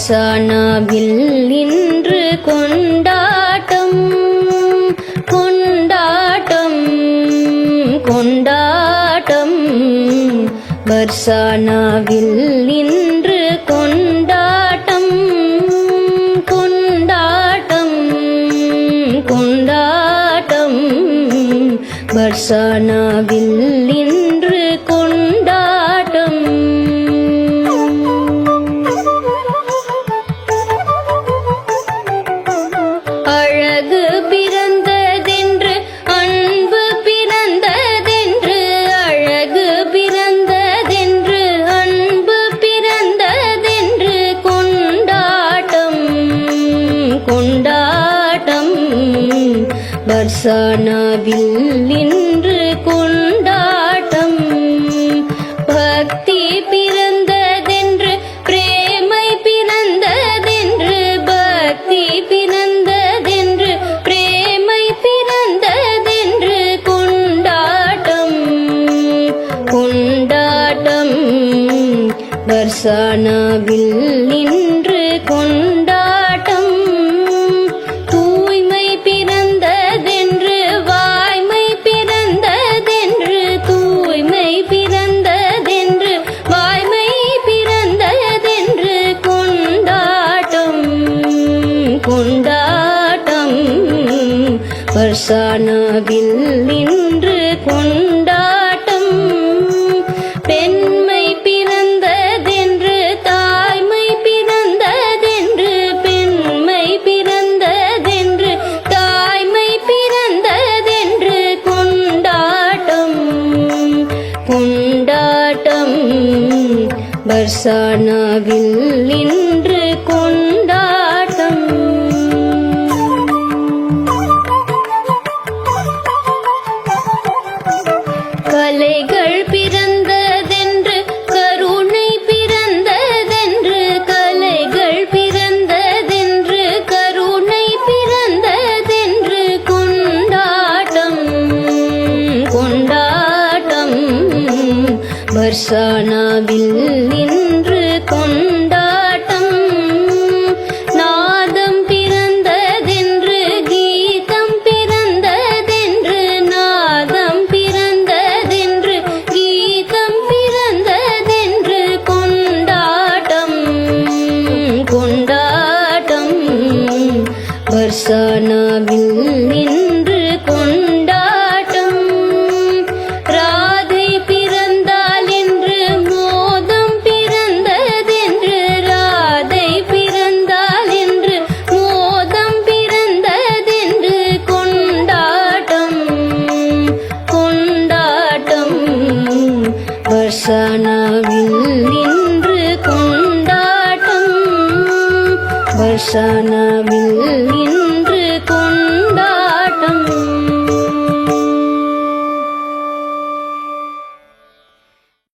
பர்சானாவில் இன்று கொண்டாட்டம் கொண்டாட்டம் கொண்டாட்டம். பர்சானாவில் இன்று கொண்டாட்டம் கொண்டாட்டம் கொண்டாட்டம். பர்சானாவில் இன்று கொண்டாட்டம். அழகு பிறந்ததென்று அன்பு பிறந்ததென்று அழகு பிறந்ததென்று அன்பு பிறந்ததென்று கொண்டாட்டம் கொண்டாட்டம். பர்சானாவில் இன்று கொண்டாட்டம். பக்தி பிறந்ததென்று பிரேமை பிறந்ததென்று பக்தி பிறந்ததென்று பிரேமை பிறந்ததென்று கொண்டாட்டம் கொண்டாட்டம். பர்சானாவில் இன்று கொண்டாட்டம். தூய்மை பிறந்ததென்று வாய்மை பிறந்ததென்று தூய்மை பிறந்ததென்று வாய்மை பிறந்ததென்று கொண்டாட்டம் கொண்டாட்டம். பர்சானாவில் இன்று கொண்டாட்டம். பெண்மை பிறந்ததென்று தாய்மை பிறந்ததென்று பெண்மை பிறந்ததென்று தாய்மை பிறந்ததென்று கொண்டாட்டம் கொண்டாட்டம். பர்சானாவில் இன்று கொண்டாட்டம். கலைகள் பிறந்ததென்று கருணை பிறந்ததென்று கலைகள் பிறந்ததென்று கருணை பிறந்ததென்று கொண்டாட்டம் கொண்டாட்டம். பர்சானாவில் இன்று கொண்டாட்டம். நாதம் பிறந்ததென்று கீதம் பிறந்ததென்று நாதம் பிறந்ததென்று கீதம் பிறந்ததென்று கொண்டாட்டம் கொண்டாட்டம். பர்சானாவில் இன்று கொண்டாட்டம். ராதை பிறந்தால் என்று மோதம் பிறந்ததென்று ராதை பிறந்தால் என்று மோதம் பிறந்ததென்று கொண்டாட்டம் கொண்டாட்டம். பர்சானாவில் இன்று கொண்டாட்டம். பர்சானாவில்